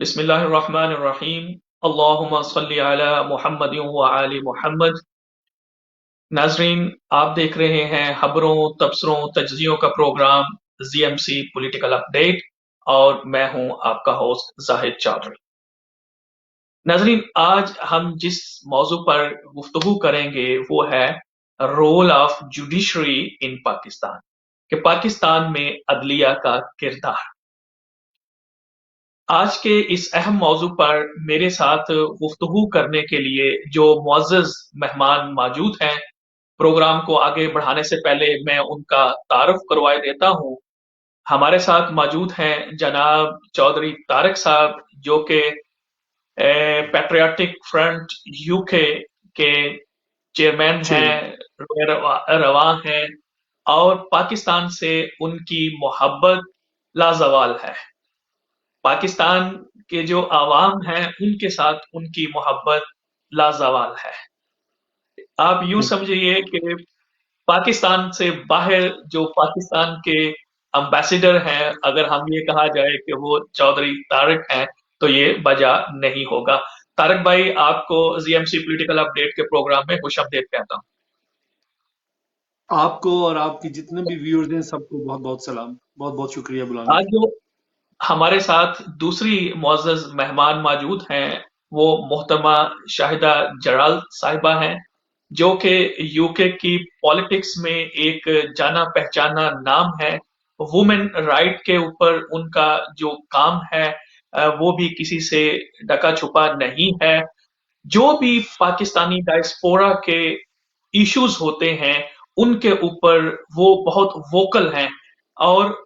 बिस्मिल्लाहिर्रहमानिर्रहीम। अल्लाहुम्मा सल्ली अला मुहम्मदिन व आलि मुहम्मद। नाजरीन, आप देख रहे हैं खबरों, तबसरों, तज्जियों का प्रोग्राम जीएमसी पॉलिटिकल अपडेट और मैं हूं आपका होस्ट जाहिद चौधरी। नाजरीन, आज हम जिस मौजू पर गुफ्तगू करेंगे वो है role of judiciary in Pakistan, कि पाकिस्तान में अदलिया का किरदार। आज के इस अहम मौजू पर मेरे साथ गुफ्तगू करने के लिए जो मुअज़्ज़ज़ मेहमान मौजूद हैं, प्रोग्राम को आगे बढ़ाने से पहले मैं उनका तारुफ करवाए देता हूं। हमारे साथ मौजूद हैं जनाब चौधरी तारिक साहब, जो कि पैट्रियाटिक फ्रंट यूके के चेयरमैन जी, हैं, रवा हैं और पाकिस्तान से उनकी मोहब्बत लाजवाल है। पाकिस्तान के जो आवाम हैं उनके साथ उनकी मोहब्बत लाजवाल है। आप यूं जी। समझिए कि पाकिस्तान से बाहर जो पाकिस्तान के एम्बेसडर हैं, अगर हम ये कहा जाए कि वो चौधरी तारिक हैं, तो ये बजा नहीं होगा। तारिक भाई, आपको जीएमसी पॉलिटिकल अपडेट के प्रोग्राम में खुशामदीद कहता हूं। आपको और आपके जितने भी व्यूअर्स हैं सबको बहुत-बहुत सलाम। बहुत-बहुत शुक्रिया बुलाने आज के जो हमारे साथ दूसरी मुअज़्ज़ज़ मेहमान मौजूद हैं, वो मोहतरमा शाहिदा जलाल साहिबा हैं, जो कि यूके की पॉलिटिक्स में एक जाना पहचाना नाम है। वुमेन राइट के ऊपर उनका जो काम है वो भी किसी से ढका छुपा नहीं है। जो भी पाकिस्तानी डायस्पोरा के इश्यूज होते हैं उनके ऊपर वो बहुत वोकल हैं और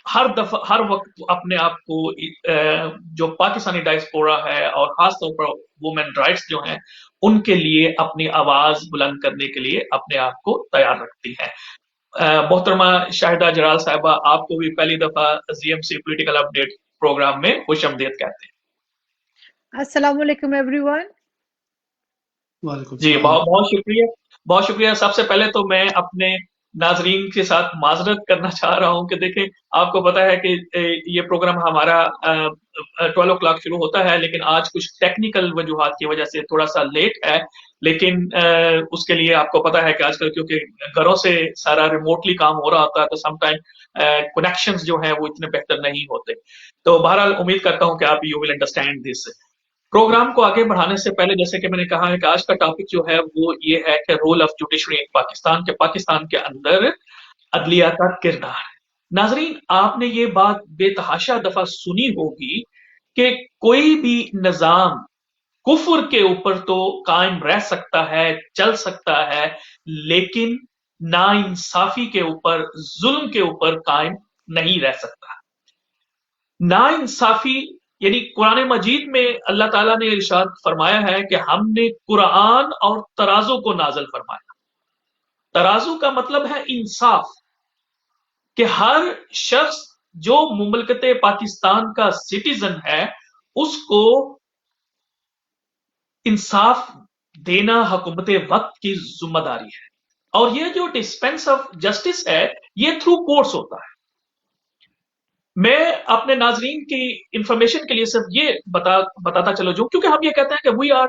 हर दफा हर वक्त अपने आप को जो पाकिस्तानी डायस्पोरा है और खासतौर पर वुमेन राइट्स जो हैं उनके लिए अपनी आवाज बुलंद करने के लिए अपने आप को तैयार रखती है। मोहतरमा शाहिदा जलाल साहिबा, आपको भी पहली दफा जीएमसी पॉलिटिकल अपडेट प्रोग्राम में खुशामदीद कहते हैं। अस्सलाम वालेकुम एवरीवन। वालेकुम जी, सलाम। बहुत-बहुत शुक्रिया। बहुत शुक्रिया। सबसे पहले तो मैं अपने नाज़रीन के साथ माज़रत करना चाह रहा हूँ कि देखें, आपको पता है कि ये प्रोग्राम हमारा 12 ओ क्लॉक शुरू होता है, लेकिन आज कुछ टेक्निकल वजूहात की वजह से थोड़ा-सा लेट है। लेकिन उसके लिए आपको पता है कि आजकल क्योंकि घरों से सारा रिमोटली काम हो रहा होता है, तो सम टाइम कनेक्शंस जो हैं वो इतने बेहतर नहीं होते। तो बहरहाल उम्मीद करता हूँ कि आप you will understand this. Programme को आगे बढ़ाने से पहले, जैसे कि मैंने कहा है कि आज का टॉपिक जो है वो ये है कि role of judiciary in Pakistan, के पाकिस्तान के अंदर अदलिया का किरदार। नाजरीन, आपने ये बात बेतहाशा दफा सुनी होगी कि कोई भी निजाम कुफर के ऊपर तो कायम रह सकता है, चल सकता है, लेकिन नाइंसाफी के ऊपर, जुल्म के ऊपर कायम नहीं रह सकता। नाइंसाफी यानी कुरान मजीद में अल्लाह ताला ने इरशाद फरमाया है कि हमने कुरान और तराजू को नाजल फरमाया। तराजू का मतलब है इंसाफ, कि हर शख्स जो मुमलकत पाकिस्तान का सिटीजन है उसको इंसाफ देना हुकूमत वक्त की जिम्मेदारी है। और ये जो डिस्पेंस ऑफ जस्टिस है ये थ्रू कोर्ट्स होता है। मैं अपने नाजरीन की इंफॉर्मेशन के लिए सिर्फ ये बताता चलो जो, क्योंकि हम ये कहते हैं कि वी आर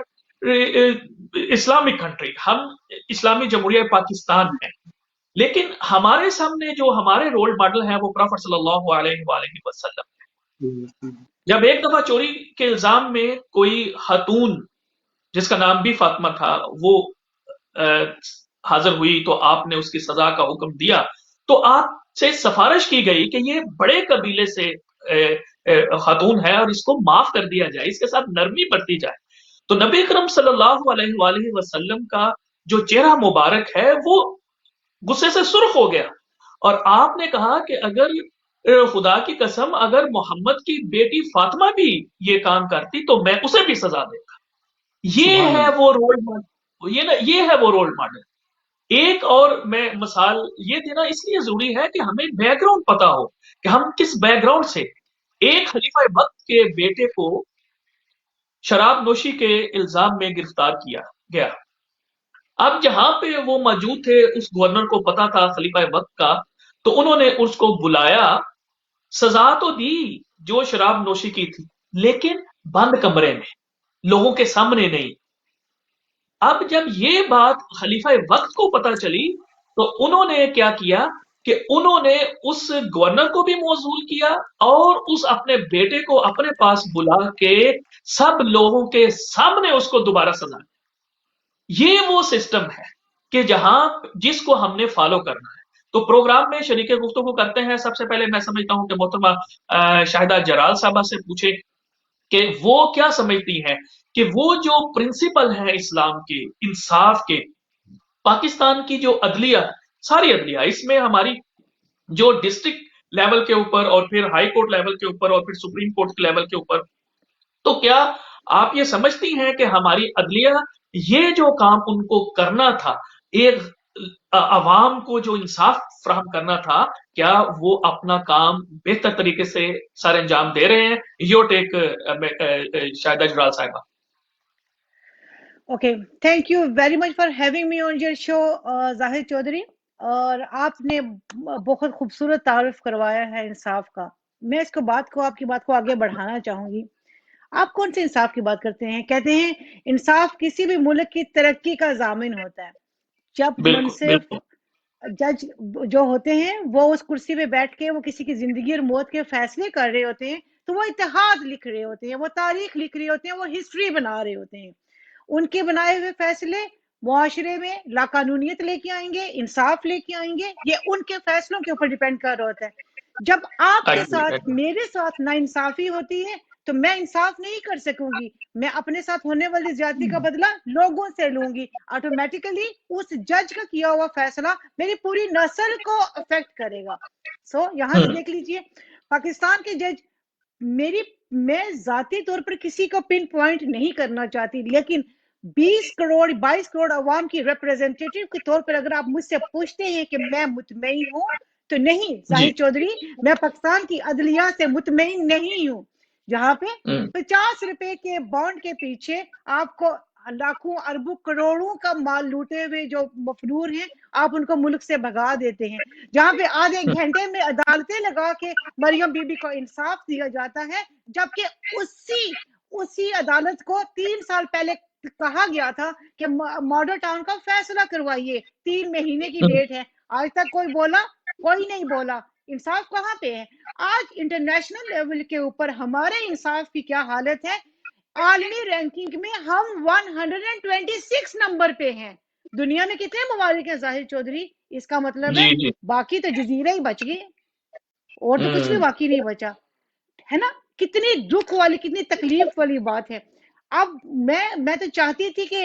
इस्लामिक कंट्री, हम इस्लामी जमहूरिया पाकिस्तान है, लेकिन हमारे सामने जो हमारे रोल मॉडल हैं वो प्रॉफेट सल्लल्लाहु अलैहि वसल्लम। जब एक दफा चोरी के इल्जाम में कोई खातून, जिसका नाम भी फातिमा था, वो हाजिर हुई तो आपने उसकी सजा का हुक्म दिया। तो आपसे सिफारिश की गई कि ये बड़े कबीले से खातून है और इसको माफ कर दिया जाए, इसके साथ नरमी बरती जाए। तो नबी अकरम सल्लल्लाहु अलैहि वसल्लम का जो चेहरा मुबारक है वो गुस्से से सुर्ख हो गया और आपने कहा कि अगर खुदा की कसम, अगर मोहम्मद की बेटी फातिमा भी ये काम करती तो मैं उसे भी सजा देता। ये सुभान है अल्लाह। वो रोल मॉडल, ये है वो रोल मॉडल। एक और मैं मिसाल ये देना इसलिए जरूरी है कि हमें बैकग्राउंड पता हो कि हम किस बैकग्राउंड से। एक खलीफा वक्त के बेटे को शराब नोशी के इल्जाम में गिरफ्तार किया गया। अब जहां पे वो मौजूद थे, उस गवर्नर को पता था खलीफा वक्त का, तो उन्होंने उसको बुलाया, सजा तो दी जो शराब नोशी की थी, लेकिन बंद कमरे में, लोगों के सामने नहीं। अब जब ये बात खलीफा वक्त को पता चली, तो उन्होंने क्या किया कि उन्होंने उस गवर्नर को भी मौजूल किया और उस अपने बेटे को अपने पास बुला के सब लोगों के सामने उसको दोबारा सजा। ये वो सिस्टम है कि जहां जिसको हमने फॉलो करना है। तो प्रोग्राम में शरीके गुफ्तगू करते हैं। सबसे पहले मैं समझता हूं कि मोहतरमा शाहिदा जलाल साहबा से पूछे कि वो क्या समझती हैं कि वो जो प्रिंसिपल है इस्लाम के, इंसाफ के, पाकिस्तान की जो अदलिया, सारी अदलिया, इसमें हमारी जो डिस्ट्रिक्ट लेवल के ऊपर और फिर हाई कोर्ट लेवल के ऊपर और फिर सुप्रीम कोर्ट लेवल के ऊपर, तो क्या आप ये समझती हैं कि हमारी अदलिया ये जो काम उनको करना था, एक अवाम को जो इंसाफ फराहम करना था, क्या वो अपना काम बेहतर तरीके से सर अंजाम दे रहे हैं? योर टेक शाहिदा जलाल साहिबा। Okay, thank you very much for having me on your show, Zahid Chaudhary. और आपने बहुत खूबसूरत तारुफ करवाया है इंसाफ का। मैं इसको आपकी बात को आगे बढ़ाना चाहूंगी। आप कौन से इंसाफ की बात करते हैं? कहते हैं इंसाफ किसी भी मुल्क की तरक्की का जामिन होता है। जब बिल्कुल मुनसिफ बिल्कुल। जज जो होते हैं वो उस कुर्सी पे बैठ के वो किसी की जिंदगी और मौत के फैसले कर रहे होते हैं, तो वो इतिहाद लिख रहे होते हैं, वो तारीख लिख रहे होते हैं, वो हिस्ट्री बना रहे होते हैं। उनके बनाए हुए फैसले मुआशरे में लाकानूनियत लेके आएंगे, इंसाफ लेके आएंगे। ये उनके फैसलों के ऊपर डिपेंड कर रहा होता है। जब आपके एग्री साथ एग्री। मेरे साथ नाइंसाफी होती है, तो मैं इंसाफ नहीं कर सकूंगी। मैं अपने साथ होने वाली ज्यादती का बदला लोगों से लूंगी। ऑटोमेटिकली उस जज का किया हुआ फैसला मेरी पूरी नस्ल को अफेक्ट करेगा। यहां से देख लीजिए, पाकिस्तान के जज मेरी मैं जाती तौर पर किसी को पिन पॉइंट नहीं करना चाहती, लेकिन 20 करोड़ 22 करोड़ अवाम की रिप्रेजेंटेटिव के तौर पर अगर आप मुझसे पूछते हैं कि मैं मुतमईन हूं, तो नहीं जी। जाहिद चौधरी, मैं पाकिस्तान की अदलिया से मुतमईन नहीं हूं। जहां पे 50 रुपए के बॉन्ड के पीछे आपको लाखों अरबों करोड़ों का माल लूटे हुए जो मफरूर हैं, आप उनको मुल्क से भगा देते हैं। जहां पे आधे घंटे में अदालतें लगा के मरियम बीबी को इंसाफ दिया जाता है, जबकि उसी उसी अदालत को 3 साल पहले कहा गया था कि मॉडल टाउन का फैसला करवाइए, 3 महीने की डेट है। आज तक कोई बोला? कोई नहीं बोला। इंसाफ कहाँ पे है? आज इंटरनेशनल लेवल के ऊपर हमारे इंसाफ की क्या हालत है? आलमी रैंकिंग में हम 126 नंबर पे हैं। दुनिया में कितने ममालिक हैं जाहिर चौधरी? इसका मतलब जी है जी। बाकी तो जजीरे ही बच गए, और तो कुछ भी बाकी नहीं बचा, है ना? कितनी दुख वाली, कितनी तकलीफ वाली बात है। अब मैं तो चाहती थी कि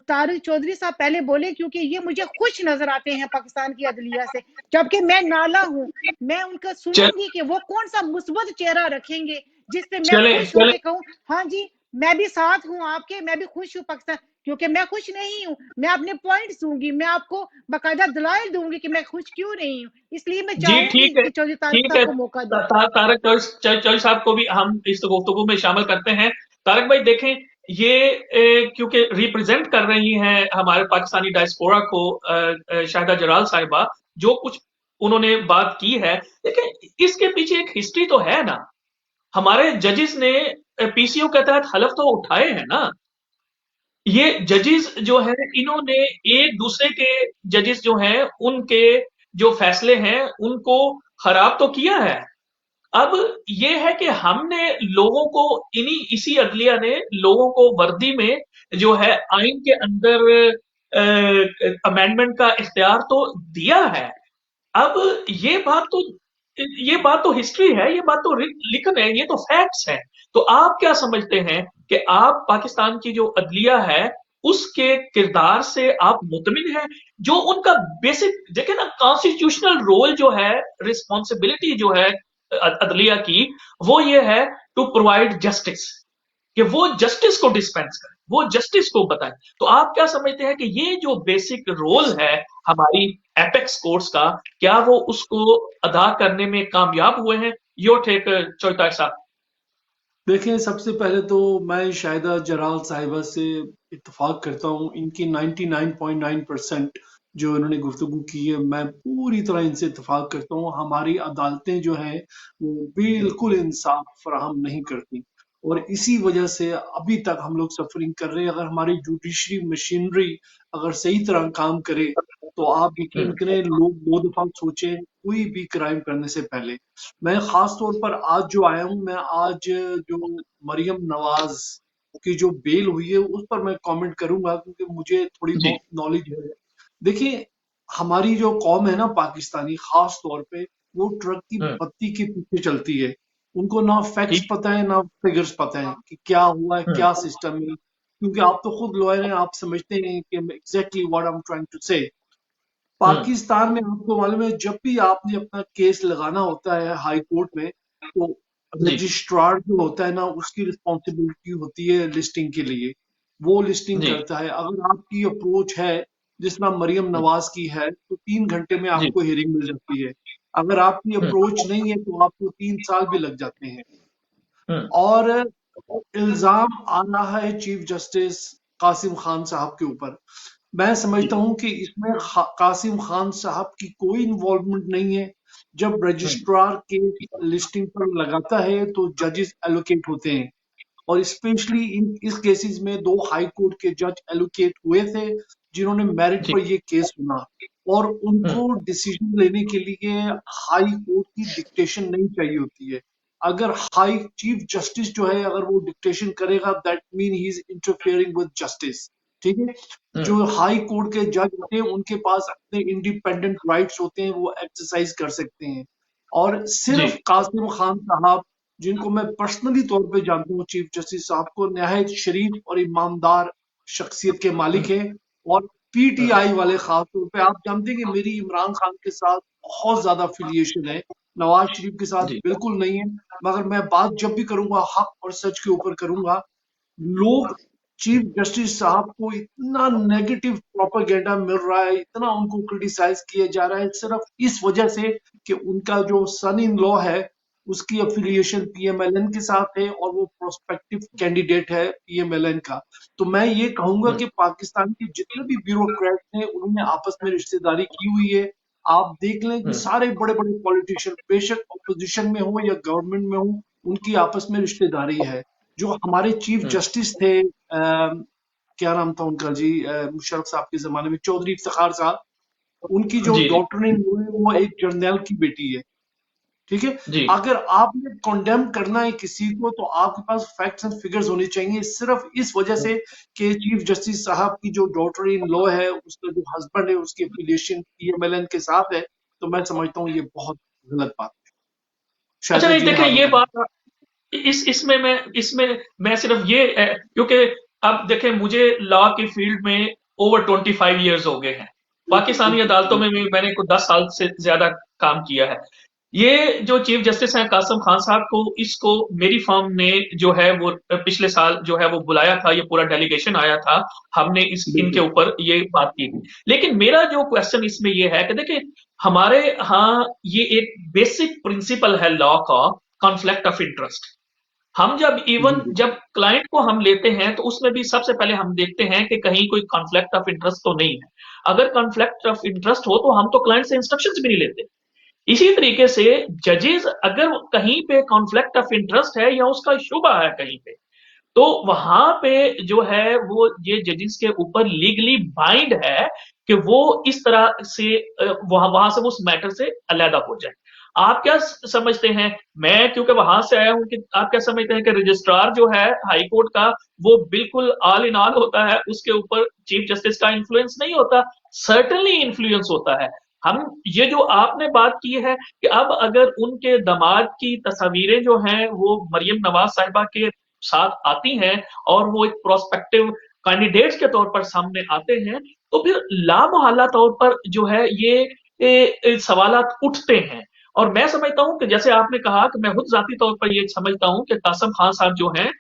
तारिक चौधरी साहब पहले बोले, क्योंकि ये मुझे खुश नजर आते हैं पाकिस्तान की अदलिया से, जबकि मैं नाला हूं। मैं उनका चल सुनूंगी कि वो कौन सा मुस्बत चेहरा रखेंगे जिसपे मैं चले खुश चले। होके कहूं हाँ जी, मैं भी साथ हूं आपके, मैं भी खुश हूं पाकिस्तान। क्योंकि मैं खुश नहीं हूं, मैं अपने पॉइंट्स दूंगी, मैं आपको बाकायदा दलाइल दूंगी कि मैं खुश क्यों नहीं हूं। इसलिए मैं जी चाहूंगी ठीक है। कि चौधरी तारिक ठीक साहब है। को मौका दें। तारक चौधरी साहब को भी हम इस गुफ्तगू में शामिल करते हैं। तारक भाई देखें, ये क्योंकि रिप्रेजेंट कर रही हैं हमारे पाकिस्तानी डायस्पोरा को शाहिदा जलाल साहिबा, जो कुछ उन्होंने बात की है, लेकिन इसके पीछे एक हिस्ट्री तो है ना। हमारे जजेस ने पीसीओ के तहत हलफ तो उठाए हैं ना। ये जजेस जो है, इन्होंने एक दूसरे के जजेस जो हैं उनके जो फैसले हैं उनको खराब तो किया है। अब ये है कि हमने लोगों को, इसी अदलिया ने लोगों को वर्दी में जो है आइन के अंदर अमेंडमेंट का इख्तियार तो दिया है। अब ये बात तो हिस्ट्री है, ये बात तो लिखन है, ये तो फैक्ट्स है। तो आप क्या समझते हैं कि आप पाकिस्तान की जो अदलिया है उसके किरदार से आप मुतमिन हैं? जो उनका बेसिक देखे ना, कॉन्स्टिट्यूशनल रोल जो है, रिस्पॉन्सिबिलिटी जो है अदलिया की, वो ये है टू प्रोवाइड जस्टिस, कि वो जस्टिस को डिस्पेंस करें, वो जस्टिस को बताएं। तो आप क्या समझते हैं कि ये जो बेसिक रोल है हमारी एपेक्स कोर्ट्स का, क्या वो उसको अदा करने में कामयाब हुए हैं? योर टेक चौधरी साहब। देखिए, सबसे पहले तो मैं शाहिदा जलाल साहिबा से इत्तेफाक करता हूँ। इनकी 99.9% जो इन्होंने गुफ्तगू की है, मैं पूरी तरह इनसे इत्तेफाक करता हूँ। हमारी अदालतें जो हैं वो बिल्कुल इंसाफ फराहम नहीं करती। और इसी वजह से अभी तक हम लोग सफरिंग कर रहे हैं। अगर हमारी जुडिशरी मशीनरी अगर सही तरह काम करे तो आप यकीन करें लोग 2 दफा सोचें कोई भी क्राइम करने से पहले। मैं खास तौर पर आज जो आया हूं, मैं आज जो मरियम नवाज की जो बेल हुई है उस पर मैं कमेंट करूंगा क्योंकि मुझे थोड़ी जी, बहुत नॉलेज है। देखिए, हमारी जो कौम है ना पाकिस्तानी, खास तौर पे वो ट्रक की बत्ती के पीछे चलती है। उनको ना फैक्ट्स ठीक, पता है ना फिगर्स पता है कि क्या हुआ है, क्या सिस्टम है। क्योंकि आप तो खुद लॉयर हैं, आप समझते हैं कि exactly what I am trying to say. Pakistan में आपको मालूम है जब भी आपने अपना केस लगाना होता है हाई कोर्ट में, तो जी, रजिस्ट्रार जो होता है ना उसकी रिस्पॉन्सिबिलिटी होती है लिस्टिंग के लिए। वो लिस्टिंग जी, करता है। अगर आपकी अप्रोच है जिस तरह मरियम नवाज की है तो 3 घंटे में जी, आपको हियरिंग मिल जाती है। अगर आपकी अप्रोच नहीं है तो आपको 3 साल भी लग जाते हैं। और इल्जाम आ रहा है चीफ जस्टिस कासिम खान साहब के ऊपर। मैं समझता हूं कि इसमें कासिम खान साहब की कोई इन्वॉल्वमेंट नहीं है। जब रजिस्ट्रार केस लिस्टिंग पर लगाता है तो जजेस एलोकेट होते हैं। और स्पेशली इस केसेस में 2 हाई कोर्ट के जज एलोकेट हुए थे जिन्होंने मेरिट जी, पर ये केस सुना। और उनको डिसीजन लेने के लिए हाई कोर्ट की डिक्टेशन नहीं चाहिए होती है। अगर हाई चीफ जस्टिस जो है अगर वो डिक्टेशन करेगा that mean he is interfering with justice. ठीक है। जो हाई कोर्ट के जज होते हैं उनके पास अपने इंडिपेंडेंट राइट्स होते हैं, वो एक्सरसाइज कर सकते हैं। और जी, सिर्फ कासिम खान साहब, जिनको मैं पर्सनली तौर पे जानता हूँ, चीफ जस्टिस साहब को नहायत शरीफ और ईमानदार शख्सियत के मालिक हैं। और पीटीआई वाले खास तौर पे आप जानते हैं कि मेरी इमरान खान के साथ बहुत ज्यादा अफिलिएशन है, नवाज शरीफ के साथ जी, बिल्कुल नहीं है। मगर मैं बात जब भी करूंगा हक और सच के ऊपर करूंगा। लोग चीफ जस्टिस साहब को इतना नेगेटिव प्रोपेगेंडा मिल रहा है, इतना उनको क्रिटिसाइज किया जा रहा है सिर्फ इस वजह से कि उनका जो सन इन लॉ है उसकी अफिलिएशन पीएमएलएन के साथ है और वो प्रोस्पेक्टिव कैंडिडेट है पीएमएलएन का। तो मैं ये कहूंगा कि पाकिस्तान के जितने भी ब्यूरोक्रेट हैं उन्होंने आपस में रिश्तेदारी की हुई है। आप देख लें कि सारे बड़े बड़े पॉलिटिशियन बेशक अपोजिशन में हो या गवर्नमेंट में हो, उनकी आपस में रिश्तेदारी है। जो हमारे चीफ जस्टिस थे क्या नाम था उनका जी, मुशर्रफ साहब के जमाने में चौधरी इफ्तिखार साहब, उनकी जो जी, जी, डॉक्टर है वो एक जर्नैल की बेटी है। ठीक है। जी, अगर आपने कॉन्डेम करना है किसी को तो आपके पास फैक्ट्स एंड फिगर्स होने चाहिए। सिर्फ इस वजह से कि चीफ जस्टिस साहब की जो डॉटर इन लॉ है उसका जो हस्बैंड है उसकी एफिलिएशन पीएमएलएन के साथ है, तो मैं समझता हूँ ये बहुत गलत बात है। अच्छा शायद नहीं जी देखें हाँ ये बताएं। बात इसमें मैं सिर्फ ये क्योंकि अब देखें मुझे लॉ की फील्ड में ओवर 25 इयर्स हो गए हैं। बिल्कुल पाकिस्तानी बिल्कुल अदालतों में बिल्कुल। भी मैंने कुछ 10 साल से ज्यादा काम किया है। ये जो चीफ जस्टिस हैं कासिम खान साहब को इसको मेरी फर्म ने जो है वो पिछले साल जो है वो बुलाया था, ये पूरा डेलीगेशन आया था। हमने इनके बिल्कुल ऊपर ये बात की थी। लेकिन मेरा जो क्वेश्चन इसमें ये है कि देखिए हमारे यहाँ ये एक बेसिक प्रिंसिपल है लॉ का, कॉन्फ्लिक्ट ऑफ इंटरेस्ट। हम जब जी इवन जी जब क्लाइंट को हम लेते हैं तो उसमें भी सबसे पहले हम देखते हैं कि कहीं कोई कॉन्फ्लिक्ट ऑफ इंटरेस्ट तो नहीं है। अगर कॉन्फ्लिक्ट ऑफ इंटरेस्ट हो तो हम तो क्लाइंट से इंस्ट्रक्शंस भी नहीं लेते। इसी तरीके से जजेस अगर कहीं पे कॉन्फ्लिक्ट ऑफ इंटरेस्ट है या उसका शुबा है कहीं पे, तो वहां पे जो है वो ये जजेस के ऊपर लीगली बाइंड है कि वो इस तरह से वहां वहां से उस मैटर से अलहदा हो जाए। आप क्या समझते हैं? मैं क्योंकि वहां से आया हूं कि आप क्या समझते हैं कि रजिस्ट्रार जो है हाई कोर्ट का वो बिल्कुल ऑल इन ऑल होता है, उसके ऊपर चीफ जस्टिस का इन्फ्लुएंस नहीं होता? सर्टनली इन्फ्लुएंस होता है। हम ये जो आपने बात की है कि अब अगर उनके दामाद की तस्वीरें जो हैं वो मरियम नवाज साहिबा के साथ आती हैं और वो एक प्रोस्पेक्टिव कैंडिडेट्स के तौर पर सामने आते हैं, तो फिर लामहल्ला तौर पर जो है ये सवालात उठते हैं। और मैं समझता हूं कि जैसे आपने कहा कि मैं खुद जाती तौर पर ये समझता हूं कि कासम खान साहब जो हैं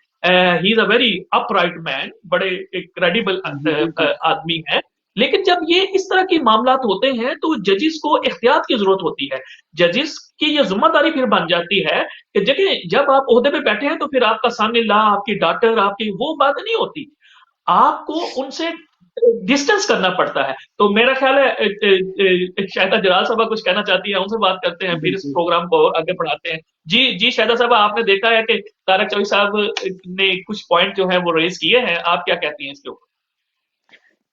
he is a very upright man, बड़े एक क्रेडिबल जी बिल्कुल आदमी है। लेकिन जब ये इस तरह के मामलात होते हैं तो जजिस को एहतियात की जरूरत होती है। जजिस की ये जिम्मेदारी फिर बन जाती है कि देखिए जब आप ओहदे पे बैठे हैं तो फिर आपका सन इन लॉ, आपकी डॉटर, आपकी वो बात नहीं होती। आपको उनसे डिस्टेंस करना पड़ता है। तो मेरा ख्याल है शायद जलाल साहब कुछ कहना चाहती है, उनसे बात करते हैं, फिर इस बिल्कुल। प्रोग्राम को और आगे बढ़ाते हैं। जी जी शायदा साहब, आपने देखा है कि तारक चौधरी साहब ने कुछ पॉइंट जो है वो रेज किए हैं, आप क्या कहती हैं इसके ऊपर?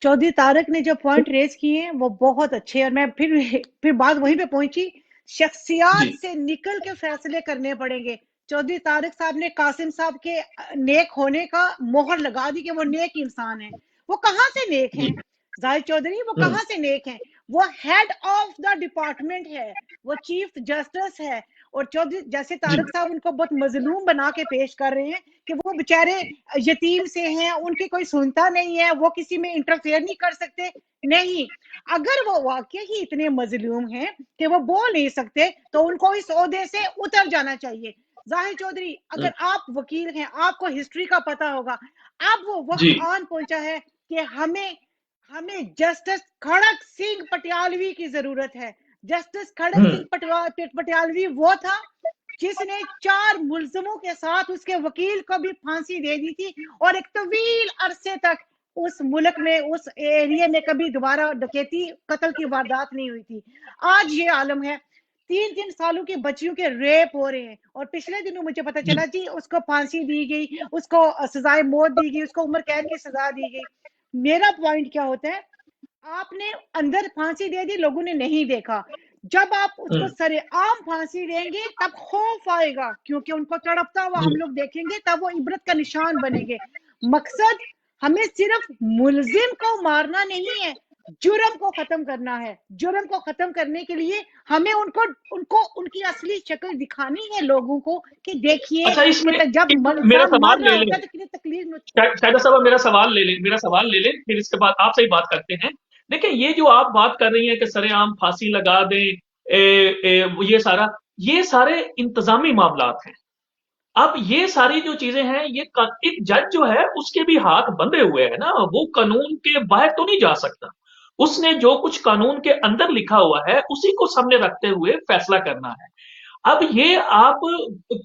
चौधरी तारक ने जो पॉइंट रेज किए हैं वो बहुत अच्छे हैं, और मैं फिर बात वहीं पे पहुंची, जी शख्सियात से निकल के फैसले करने पड़ेंगे। चौधरी तारक साहब ने कासिम साहब के नेक होने का मोहर लगा दी कि वो नेक इंसान है। वो कहाँ से नेक जी हैं? जाहिद चौधरी वो हम्म कहाँ से नेक हैं? वो हेड ऑफ द डिपार्टमेंट है, वो चीफ जस्टिस है। और चौधरी जैसे जी तारक साहब उनको बहुत मजलूम बना के पेश कर रहे हैं कि वो बेचारे यतीम से हैं, उनकी कोई सुनता नहीं है, वो किसी में इंटरफेयर नहीं कर सकते। नहीं, अगर वो वाकई ही इतने मजलूम हैं कि वो बोल नहीं सकते, तो उनको इस ओहदे से उतर जाना चाहिए। जाहिर चौधरी, हम्म, अगर आप वकील हैं, आपको हिस्ट्री का पता होगा, अब वो जी वक्त आन पहुंचा है कि हमें हमें जस्टिस खड़क सिंह पटियालवी की जरूरत है। जस्टिस खड़क हम्म सिंह पटियालवी वो था जिसने 4 मुलजमों के साथ उसके वकील को भी फांसी दे दी थी, और एक तवील अरसे तक उस मुल्क में, उस एरिया में कभी दोबारा डकैती, कत्ल की वारदात नहीं हुई थी। आज ये आलम है, 3-3 सालों की बच्चियों के रेप हो रहे हैं, और पिछले दिनों मुझे पता जी चला जी उसको फांसी दी गई, उसको सजाए मौत दी गई, उसको उम्र कैद की सजा दी गई। मेरा पॉइंट क्या होता है, आपने अंदर फांसी दे दी, लोगों ने नहीं देखा। जब आप उसको हम्म सरेआम फांसी देंगे तब खौफ आएगा, क्योंकि उनको तड़पता हुआ जी हम लोग देखेंगे, तब वो इबरत का निशान बनेंगे। मकसद हमें सिर्फ मुलजिम को मारना नहीं है, जुर्म को खत्म करना है। जुर्म को खत्म करने के लिए हमें उनको उनको उनकी असली शक्ल दिखानी है लोगों को, कि देखिए अच्छा, इसमें कि जब मेरा इंसान मर सवाल रहा ले होता लें, है तो कितनी तकलीफ में। शायद साहब मेरा सवाल ले लें, फिर इसके बाद आपसे ही बात करते हैं। देखिए, ये जो आप बात कर रही हैं कि सरेआम फांसी लगा दें, ये सारे इंतजामी मामलात हैं। अब ये सारी जो चीजें हैं, एक जज जो है उसके भी हाथ बंधे हुए हैं ना, वो कानून के बाहर तो नहीं जा सकता। उसने जो कुछ कानून के अंदर लिखा हुआ है उसी को सामने रखते हुए फैसला करना है। अब ये आप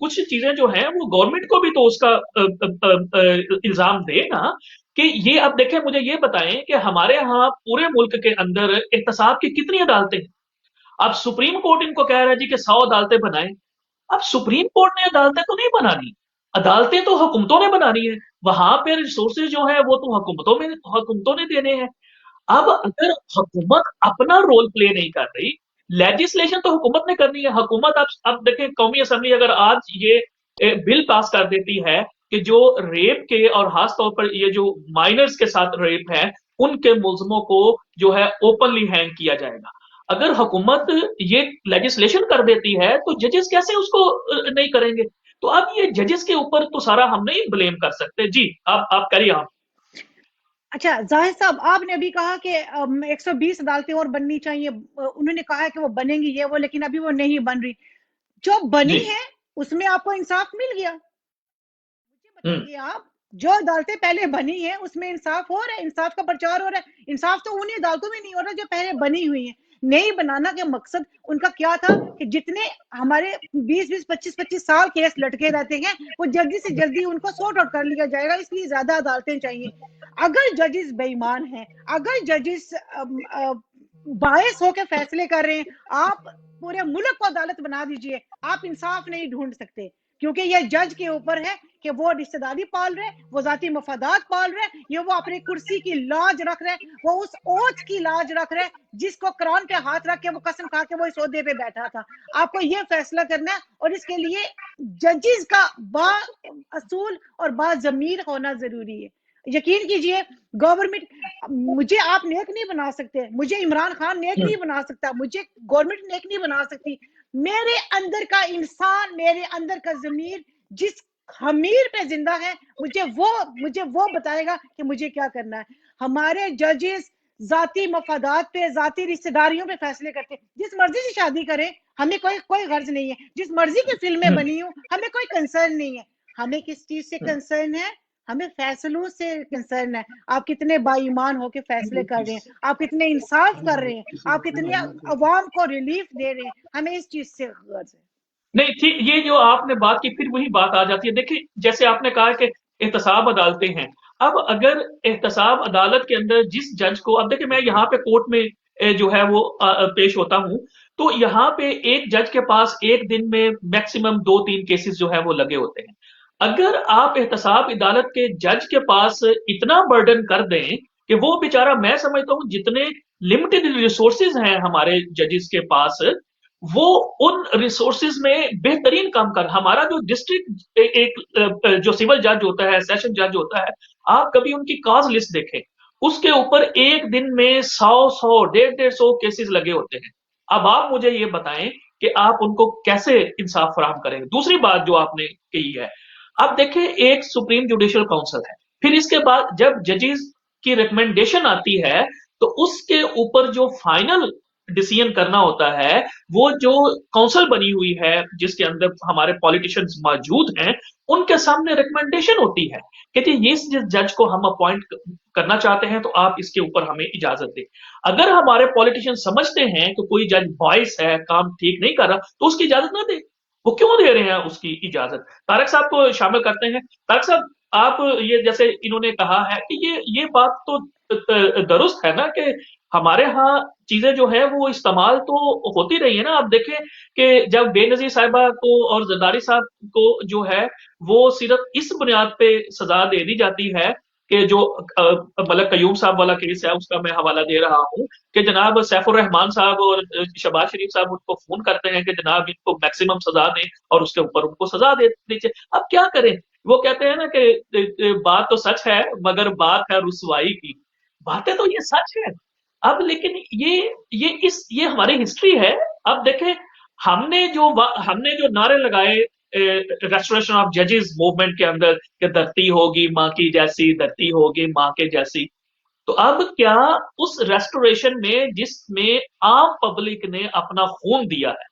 कुछ चीजें जो हैं वो गवर्नमेंट को भी तो उसका इल्जाम दे ना, कि ये अब देखें, मुझे ये बताएं कि हमारे यहाँ पूरे मुल्क के अंदर एहतसाब की कितनी अदालतें हैं? अब सुप्रीम कोर्ट इनको कह रहा है जी कि 100 अदालतें बनाएं। अब सुप्रीम कोर्ट ने अदालतें तो नहीं बनानी, अदालतें तो हुकूमतों ने बनानी है। वहां पे रिसोर्सेज जो है वो तो हुकूमतों ने देने हैं। अब अगर हुकूमत अपना रोल प्ले नहीं कर रही, लेजिस्लेशन तो हुकूमत ने करनी है। हुकूमत अब देखें, कौमी असम्बली अगर आज ये बिल पास कर देती है कि जो रेप के और खास तौर पर ये जो माइनर्स के साथ रेप है, उनके मुलजमों को जो है ओपनली हैंग किया जाएगा। अगर हुकूमत ये लेजिस्लेशन कर देती है तो जजेस कैसे उसको नहीं करेंगे? तो अब ये जजेस के ऊपर तो सारा हम नहीं ब्लेम कर सकते। जी आप करिए आप। अच्छा जाहिद साहब, आपने अभी कहा कि 120 अदालतें और बननी चाहिए, उन्होंने कहा है कि वो बनेंगी ये वो, लेकिन अभी वो नहीं बन रही। जो बनी जी है उसमें आपको इंसाफ मिल गया? मुझे हम्म बताइए आप, जो अदालतें पहले बनी है उसमें इंसाफ हो रहा है, इंसाफ का प्रचार हो रहा है? इंसाफ तो उन्हीं अदालतों में नहीं हो रहा जो पहले बनी हुई है। नई बनाना के मकसद उनका क्या था कि जितने हमारे 20-20 25-25 साल केस लटके रहते हैं, वो जल्दी से जल्दी उनको सॉर्ट आउट कर लिया जाएगा, इसलिए ज्यादा अदालतें चाहिए। अगर जजेस बेईमान हैं, अगर जजेस बायस होकर फैसले कर रहे हैं, आप पूरे मुल्क को अदालत बना दीजिए, आप इंसाफ नहीं ढूंढ सकते। क्योंकि ये जज के ऊपर है कि वो रिश्तेदारी पाल रहे, वो जाती मफादात पाल रहे, ये वो अपनी कुर्सी की लाज रख रहे, वो उस ओथ की लाज रख रहे जिसको कुरान पे हाथ रख के वो कसम खा के वो इस ओहदे पे बैठा था। आपको ये फैसला करना है, और इसके लिए जजेस का बा असूल और बा जमीर होना जरूरी है। यकीन कीजिए, गवर्नमेंट, मुझे आप नेक नहीं बना सकते, मुझे इमरान खान नेक नहीं बना सकता, मुझे गवर्नमेंट नेक नहीं बना सकती। मेरे अंदर का इंसान, मेरे अंदर का जमीर जिस खमीर पे जिंदा है, मुझे वो बताएगा कि मुझे क्या करना है। हमारे जजेस जाती मफादात पे, जाती रिश्तेदारियों पे फैसले करते हैं। जिस मर्जी से शादी करें, हमें कोई कोई गर्ज नहीं है। जिस मर्जी की फिल्में हम्म बनी हो, हमें कोई कंसर्न नहीं है। हमें किस चीज से हम्म कंसर्न है? हमें फैसलों से कंसर्न है। आप कितने बाईमान होके फैसले कर रहे हैं, आप कितने इंसाफ कर रहे हैं, आप कितने अवाम को रिलीफ दे रहे हैं, हमें इस चीज से गर्ज है। नहीं ठीक, ये जो आपने बात की फिर वही बात आ जाती है। देखिए, जैसे आपने कहा कि एहतसाब अदालतें हैं, अब अगर एहतसाब अदालत के अंदर जिस जज को, अब देखिए मैं यहाँ पे कोर्ट में जो है वो पेश होता हूँ, तो यहाँ पे एक जज के पास एक दिन में मैक्सिमम 2-3 केसेस जो है वो लगे होते हैं। अगर आप एहतसाब अदालत के जज के पास इतना बर्डन कर दें कि वो बेचारा, मैं समझता हूँ जितने लिमिटेड रिसोर्सेज हैं हमारे जजेस के पास, वो उन रिसोर्सेज में बेहतरीन काम कर, हमारा जो डिस्ट्रिक्ट एक जो सिविल जज होता है, सेशन जज होता है, आप कभी उनकी कॉज लिस्ट देखें, उसके ऊपर एक दिन में 100 150 केसेस लगे होते हैं। अब आप मुझे ये बताएं कि आप उनको कैसे इंसाफ फराहम करेंगे। दूसरी बात जो आपने कही है, अब देखें एक सुप्रीम जुडिशियल काउंसिल है, फिर इसके बाद जब जजेस की रिकमेंडेशन आती है, तो उसके ऊपर जो फाइनल डिसीजन करना होता है, वो जो काउंसिल बनी हुई है जिसके अंदर हमारे पॉलिटिशियंस मौजूद हैं, उनके सामने रिकमेंडेशन होती है कि जी इस जज को हम अपॉइंट करना चाहते हैं, तो आप इसके ऊपर हमें इजाजत दें। अगर हमारे पॉलिटिशियन समझते हैं कि कोई जज बॉयस है, काम ठीक नहीं कर रहा, तो उसकी इजाजत ना दे। वो क्यों दे रहे हैं उसकी इजाजत? तारक साहब को शामिल करते हैं। तारक साहब, आप ये जैसे इन्होंने कहा है कि ये बात तो दुरुस्त है ना कि हमारे यहाँ चीजें जो है वो इस्तेमाल तो होती रही है ना। आप देखें कि जब बेनजीर साहिबा को और जरदारी साहब को जो है वो सिर्फ इस बुनियाद पे सजा दे दी जाती है कि जो मलक कयूम साहब वाला केस है उसका मैं हवाला दे रहा हूँ कि जनाब सैफुर रहमान साहब और शहबाज शरीफ साहब उनको फोन करते हैं कि जनाब इनको मैक्सिमम सजा दें और उसके ऊपर उनको सजा दे दीजिए। अब क्या करें? वो कहते हैं ना कि बात तो सच है मगर बात है रुसवाई की। बातें तो ये सच है। अब लेकिन ये हमारी हिस्ट्री है। अब देखें, हमने जो नारे लगाए रेस्टोरेशन ऑफ जजेस मूवमेंट के अंदर कि धरती होगी माँ की जैसी, धरती होगी माँ के जैसी, तो अब क्या उस रेस्टोरेशन में जिसमें आम पब्लिक ने अपना खून दिया है,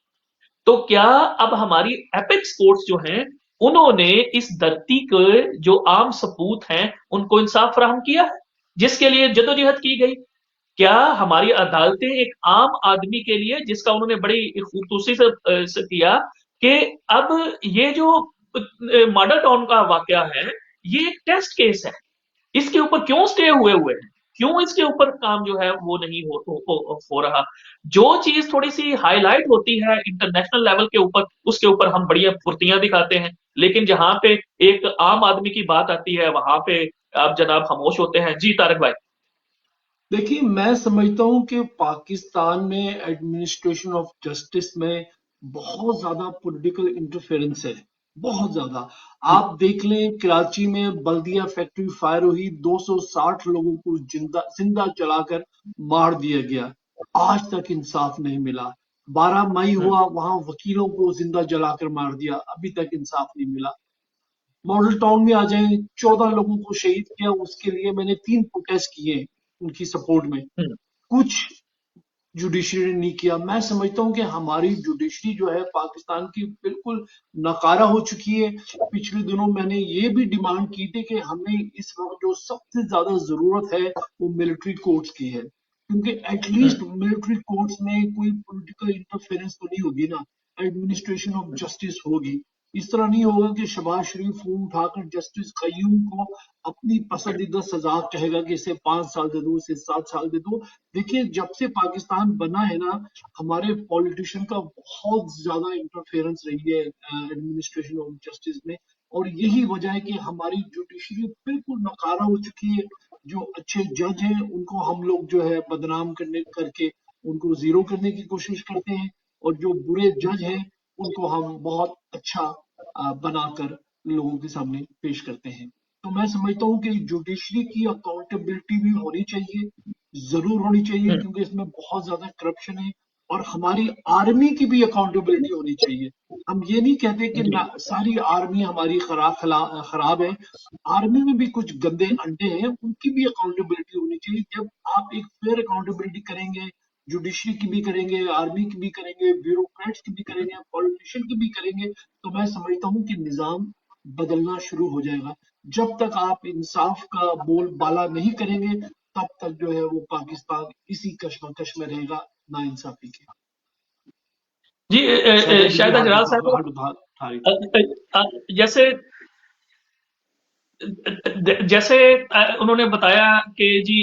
तो क्या अब हमारी एपेक्स कोर्ट्स जो हैं उन्होंने इस धरती के जो आम सपूत हैं उनको इंसाफ फराहम किया है जिसके लिए जदोजहद की गई? क्या हमारी अदालतें एक आम आदमी के लिए, जिसका उन्होंने बड़ी खूबसूरती से किया कि अब ये जो मॉडल टाउन का वाकया है, ये एक टेस्ट केस है, इसके ऊपर क्यों स्टे हुए हुए हैं, क्यों इसके ऊपर काम जो है वो नहीं हो रहा? जो चीज थोड़ी सी हाईलाइट होती है इंटरनेशनल लेवल के ऊपर, उसके ऊपर हम बढ़िया फुर्तियां दिखाते हैं, लेकिन जहां पे एक आम आदमी की बात आती है वहां पे आप जनाब खामोश होते हैं। जी तारक भाई। देखिए, मैं समझता हूं कि पाकिस्तान में एडमिनिस्ट्रेशन ऑफ जस्टिस में बहुत ज्यादा पॉलिटिकल इंटरफेरेंस है, बहुत ज्यादा। आप देख लें, कराची में बल्दिया फैक्ट्री फायर हुई, 260 लोगों को जिंदा जिंदा जलाकर मार दिया गया, आज तक इंसाफ नहीं मिला। 12 मई हुआ, वहां वकीलों को जिंदा जलाकर मार दिया, अभी तक इंसाफ नहीं मिला। मॉडल टाउन में आ जाए, 14 लोगों को शहीद किया, उसके लिए मैंने 3 प्रोटेस्ट किए उनकी सपोर्ट में, कुछ जुडिशरी ने नहीं किया। मैं समझता हूं कि हमारी जुडिशरी जो है पाकिस्तान की बिल्कुल नकारा हो चुकी है। पिछले दिनों मैंने ये भी डिमांड की थी कि हमें इस वक्त जो सबसे ज्यादा जरूरत है वो मिलिट्री कोर्ट्स की है, क्योंकि एटलीस्ट मिलिट्री कोर्ट्स में कोई पॉलिटिकल इंटरफेरेंस तो नहीं होगी ना, एडमिनिस्ट्रेशन ऑफ जस्टिस होगी। इस तरह नहीं होगा कि शहबाज शरीफ फोन उठाकर जस्टिस कयूम को अपनी पसंदीदा सजा कहेगा कि इसे 5 साल दे दो, इसे 7 साल दे दो। देखिए, जब से पाकिस्तान बना है ना, हमारे पॉलिटिशियन का बहुत ज्यादा इंटरफेरेंस रही है एडमिनिस्ट्रेशन ऑफ जस्टिस में, और यही वजह है कि हमारी जुडिशरी बिल्कुल नकारा हो चुकी है। जो अच्छे जज हैं उनको हम लोग जो है बदनाम करके उनको जीरो करने की कोशिश करते हैं, और जो बुरे जज हैं उनको हम बहुत अच्छा बनाकर लोगों के सामने पेश करते हैं। तो मैं समझता हूँ कि जुडिशरी की अकाउंटेबिलिटी भी होनी चाहिए, जरूर होनी चाहिए, क्योंकि इसमें बहुत ज्यादा करप्शन है। और हमारी आर्मी की भी अकाउंटेबिलिटी होनी चाहिए। हम ये नहीं कहते कि सारी आर्मी हमारी खराब है, आर्मी में भी कुछ गंदे अंडे हैं, उनकी भी अकाउंटेबिलिटी होनी चाहिए। जब आप एक फेयर अकाउंटेबिलिटी करेंगे, जुडिशरी की भी करेंगे, आर्मी की भी करेंगे, ब्यूरोक्रेट्स की भी करेंगे, पॉलिटिशियन की भी करेंगे, तो मैं समझता हूँ कि निजाम बदलना शुरू हो जाएगा। जब तक आप इंसाफ का बोल बाला नहीं करेंगे, तब तक जो है वो पाकिस्तान इसी कश्मकश में रहेगा, ना इंसाफी के। जी शायद अजराल साहब, जैसे जैसे उन्होंने बताया कि जी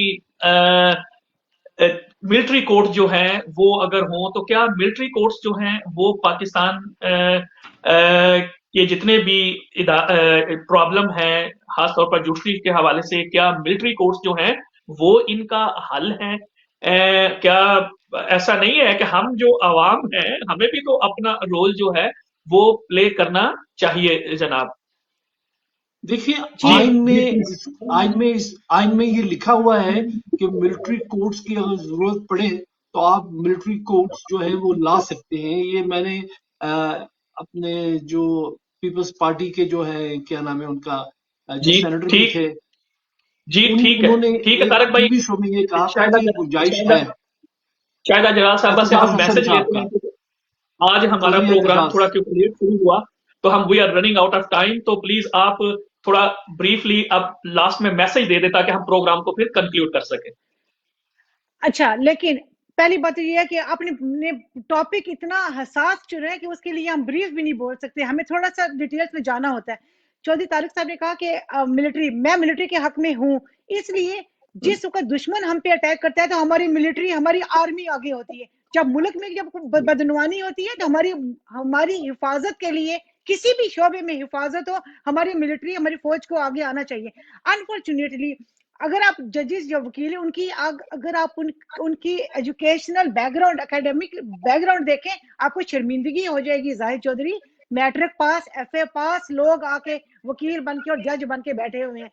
मिलिट्री कोर्ट जो हैं वो अगर हो तो क्या मिलिट्री कोर्ट्स जो हैं वो पाकिस्तान के जितने भी प्रॉब्लम है खासतौर पर जुडिशरी के हवाले से, क्या मिलिट्री कोर्ट्स जो हैं वो इनका हल है? क्या ऐसा नहीं है कि हम जो अवाम हैं हमें भी तो अपना रोल जो है वो प्ले करना चाहिए जनाब? देखिए, जी आइन में ये लिखा हुआ है कि मिलिट्री कोर्ट्स की अगर जरूरत पड़े तो आप मिलिट्री कोर्ट्स जो है वो ला सकते हैं। ये मैंने अपने जो पीपल्स पार्टी के जो है, क्या नाम है उनका, जो जी सेनेटर भी ठीक थे, जी उन्होंने ठीक है एक तारक भाई। टीवी शो में ये कहा था शायद कि गुंजाइश है। शायद जलाल साहबा से एतजाज हम हसन मैसेज साहब लेते का, हैं कि आज हमारा चौधरी प्रोग्राम एतजाज। थोड़ा क्योंकि लेट शुरू हुआ तो हम we are running out of time, तो प्लीज आप थोड़ा ब्रीफली अब लास्ट में मैसेज दे दे ताकि हम प्रोग्राम को फिर कंक्लूड कर सके। अच्छा, लेकिन पहली बात तो ये है कि आपने टॉपिक इतना हसास चुना है कि उसके लिए हम ब्रीफ भी नहीं बोल सकते, हमें थोड़ा सा डिटेल्स में जाना होता है। चौधरी तारिक साहब ने कहा कि मैं मिलिट्री के हक में हूँ, इसलिए जिस वक्त दुश्मन हम पे अटैक करता है तो हमारी मिलिट्री, हमारी आर्मी आगे होती है। जब मुल्क में जब बदनवानी होती है तो हमारी हिफाजत के लिए, किसी भी शोबे में हिफाजत हो, हमारी मिलिट्री, हमारी फौज को आगे आना चाहिए। अनफॉर्चुनेटली अगर आप जजेस जो वकील है अगर आप उनकी एजुकेशनल बैकग्राउंड, एकेडमिक बैकग्राउंड देखें, आपको शर्मिंदगी हो जाएगी। Zahid Chaudhry matric pass, FA pass लोग आके वकील बन के और जज बन के बैठे हुए हैं।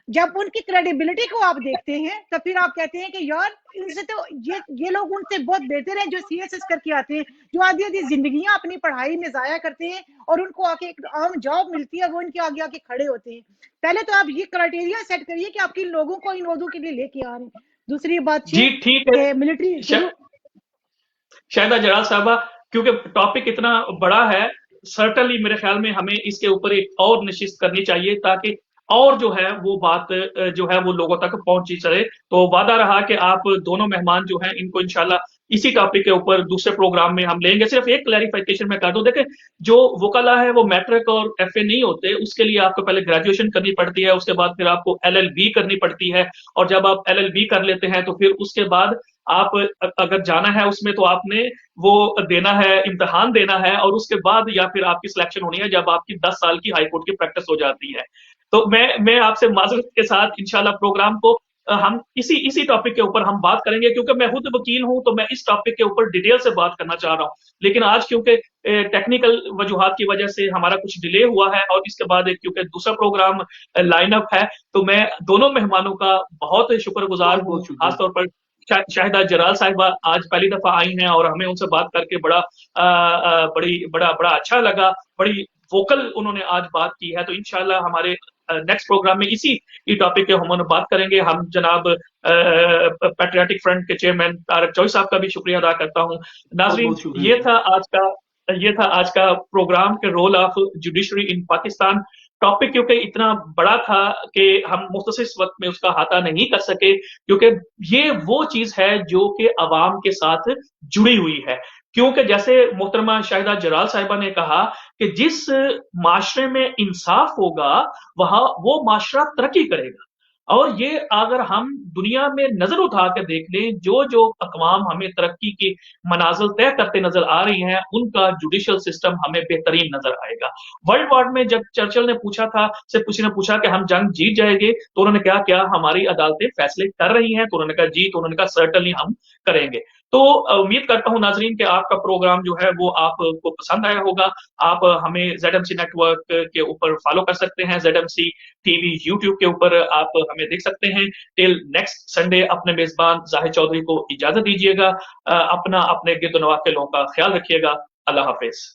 जब उनकी क्रेडिबिलिटी को आप देखते हैं तो फिर आप कहते हैं कि यार इनसे तो ये लोग उनसे बहुत बेहतर हैं जो CSS करके आते हैं, जो आधी आधी जिंदगियां अपनी पढ़ाई में जाया करते हैं और उनको आके एक आम जॉब मिलती है, वो इनके आगे आके खड़े होते हैं। पहले तो आप ये क्राइटेरिया सेट करिए कि आप किन लोगों को इन ओहदों के लिए लेके आ रहे हैं। दूसरी बात जी ये ठीक है। कि मिलिट्री शुरू शायद जलाल साहबा, क्योंकि टॉपिक इतना बड़ा है, सर्टनली मेरे ख्याल में हमें इसके ऊपर एक और नशिस्त करनी चाहिए ताकि और जो है वो बात जो है वो लोगों तक पहुंची चले। तो वादा रहा कि आप दोनों मेहमान जो हैं इनको इंशाल्लाह इसी टॉपिक के ऊपर दूसरे प्रोग्राम में हम लेंगे। सिर्फ एक क्लैरिफिकेशन मैं कर दूं, देखें जो वकला है वो मैट्रिक और FA नहीं होते, उसके लिए आपको पहले ग्रेजुएशन करनी पड़ती है, उसके बाद फिर आपको LLB करनी पड़ती है, और जब आप LLB कर लेते हैं तो फिर उसके बाद आप अगर जाना है उसमें तो आपने वो देना है, इम्तिहान देना है, और उसके बाद या फिर आपकी सिलेक्शन होनी है जब आपकी 10 साल की हाईकोर्ट की प्रैक्टिस हो जाती है। तो मैं आपसे माजरत के साथ इंशाल्लाह प्रोग्राम को हम इसी टॉपिक के ऊपर हम बात करेंगे, क्योंकि मैं खुद वकील हूं तो मैं इस टॉपिक के ऊपर डिटेल से बात करना चाह रहा हूं। लेकिन आज क्योंकि टेक्निकल वजूहात की वजह से हमारा कुछ डिले हुआ है और इसके बाद क्योंकि दूसरा प्रोग्राम लाइन अप है, तो मैं दोनों मेहमानों का बहुत शुक्रगुजार बहुत हूँ। बहुत शुक्रिया। खासतौर पर शाहिदा जलाल साहिबा आज पहली दफा आई हैं और हमें उनसे बात करके बड़ा अच्छा लगा। बड़ी वोकल उन्होंने आज बात की है। तो इंशाल्लाह हमारे नेक्स्ट प्रोग्राम में इसी टॉपिक के हम बात करेंगे। हम जनाब पैट्रियाटिक फ्रंट के चेयरमैन तारक चौधरी साहब का भी शुक्रिया अदा करता हूँ। बहुत नाजरीन, बहुत शुक्रिया। ये था आज का प्रोग्राम के role of judiciary in Pakistan. Topic क्योंकि इतना बड़ा था कि हम मुख्तसर वक्त में उसका अहाता नहीं कर सके, क्योंकि ये वो चीज है जो कि अवाम के साथ जुड़ी हुई है। क्योंकि जैसे मोहतरमा शाहिदा जलाल साहिबा ने कहा कि जिस माशरे में इंसाफ होगा वहां वो माशरा तरक्की करेगा। और ये अगर हम दुनिया में नजर उठा कर देख लें, जो जो अकवाम हमें तरक्की की मनाजिल तय करते नजर आ रही हैं, उनका जुडिशल सिस्टम हमें बेहतरीन नजर आएगा। वर्ल्ड वॉर में जब चर्चिल ने पूछा था, से किसी ने पूछा कि हम जंग जीत जाएंगे, तो उन्होंने क्या क्या हमारी अदालतें फैसले कर रही हैं, तो उन्होंने कहा जी, तो उन्होंने कहा सर्टनली हम करेंगे। तो उम्मीद करता हूं नाजरीन कि आपका प्रोग्राम जो है वो आपको पसंद आया होगा। आप हमें ZMC नेटवर्क के ऊपर फॉलो कर सकते हैं, ZMC TV यूट्यूब के ऊपर आप हमें देख सकते हैं। टिल नेक्स्ट संडे अपने मेजबान जाहिद चौधरी को इजाजत दीजिएगा। अपने गिरदोनवा के लोगों का ख्याल रखिएगा। अल्लाह हाफिज।